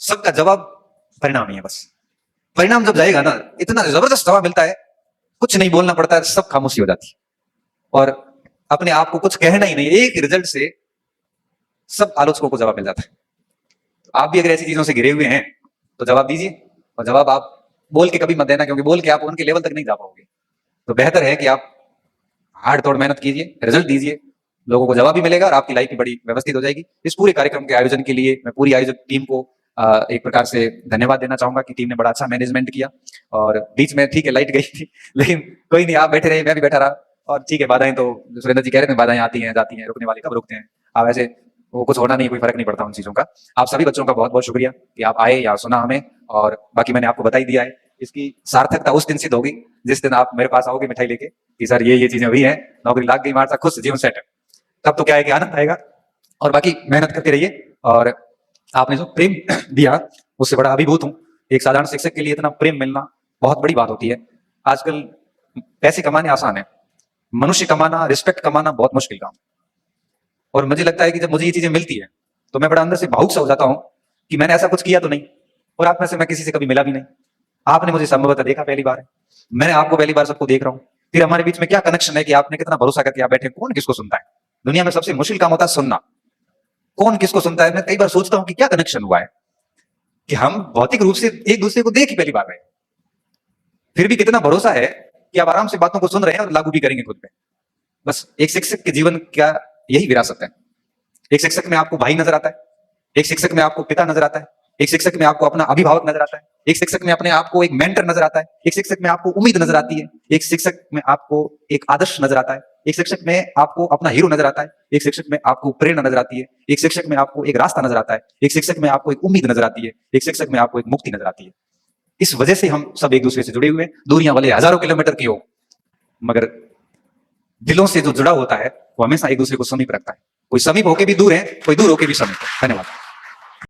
सबका जवाब परिणाम ही है। बस परिणाम जब जाएगा ना, इतना जबरदस्त जवाब मिलता है, कुछ नहीं बोलना पड़ता है, सब खामोशी हो जाती है, और अपने आप को कुछ कहना ही नहीं, एक रिजल्ट से सब आलोचकों को जवाब मिल जाता है। आप भी अगर ऐसी चीजों से घिरे हुए हैं तो जवाब दीजिए, और जवाब आप बोल के कभी मत देना, क्योंकि बोल के आप उनके लेवल तक नहीं जा पाओगे। तो बेहतर है कि आप हार्ड तोड़ मेहनत कीजिए, रिजल्ट दीजिए, लोगों को जवाब भी मिलेगा और आपकी लाइफ भी बड़ी व्यवस्थित हो जाएगी। इस पूरे कार्यक्रम के आयोजन के लिए मैं पूरी आयोजक टीम को एक प्रकार से धन्यवाद देना चाहूंगा कि टीम ने बड़ा अच्छा मैनेजमेंट किया। और बीच में ठीक है लाइट गई थी, लेकिन कोई नहीं, आप बैठे रहे, मैं भी बैठा रहा। और ठीक है, बाधाएं तो सुरेंद्र जी कह रहे थे, बाधाएं आती हैं जाती हैं, रुकने वाले कब रुकते हैं। आप ऐसे वो कुछ होना नहीं, कोई फर्क नहीं पड़ता उन चीजों का। आप सभी बच्चों का बहुत बहुत शुक्रिया कि आप आए या सुना हमें, और बाकी मैंने आपको बता ही दिया है। इसकी सार्थकता उस दिन सिद्ध होगी जिस दिन आप मेरे पास आओगे मिठाई लेके कि सर ये चीजें हुई हैं, नौकरी लाग गई, हमारे खुश, जीवन सेट है। तब तो क्या है कि आनंद आएगा। और बाकी मेहनत करते रहिए, और आपने जो प्रेम दिया उससे बड़ा अभिभूत हूं। एक साधारण शिक्षक के लिए इतना प्रेम मिलना बहुत बड़ी बात होती है। आजकल पैसे कमाने आसान है, मनुष्य कमाना, रिस्पेक्ट कमाना बहुत मुश्किल काम। और मुझे लगता है कि जब मुझे ये चीजें मिलती है तो मैं बड़ा अंदर से भावुक सा हो जाता हूं कि मैंने ऐसा कुछ किया तो नहीं, और आप में से मैं किसी से कभी मिला भी नहीं। आपने मुझे संभवतः देखा पहली बार है, मैंने आपको पहली बार सबको देख रहा हूं। फिर हमारे बीच में क्या कनेक्शन है कि आपने कितना भरोसा करके आप बैठे। कौन किसको सुनता है? दुनिया में सबसे मुश्किल काम होता है सुनना। कौन किसको सुनता है? मैं कई बार सोचता हूं कि क्या कनेक्शन हुआ है कि हम भौतिक रूप से एक दूसरे को देख ही पहली बार रहे, फिर भी कितना भरोसा है कि आप आराम से बातों को सुन रहे हैं और लागू भी करेंगे खुद पे। बस एक शिक्षक के जीवन का यही विरासत है। एक शिक्षक में आपको भाई नजर आता है, एक शिक्षक में आपको पिता नजर आता है, एक शिक्षक में आपको अपना अभिभावक नजर आता है, एक शिक्षक में अपने आपको एक मेंटर नजर आता है, एक शिक्षक में आपको उम्मीद नजर आती है, एक शिक्षक में आपको एक आदर्श नजर आता है, एक शिक्षक में आपको अपना हीरो नजर आता है, एक शिक्षक में आपको प्रेरणा नजर आती है, एक शिक्षक में आपको एक रास्ता नजर आता है, एक शिक्षक में आपको एक उम्मीद नजर आती है, एक शिक्षक में आपको एक मुक्ति नजर आती है। इस वजह से हम सब एक दूसरे से जुड़े हुए हैं, दूरियां भले हजारों किलोमीटर की हो, मगर दिलों से जो जुड़ा होता है वो हमेशा एक दूसरे को समीप रखता है। कोई समीप होके भी दूर है, कोई दूर होके भी समीप है। धन्यवाद।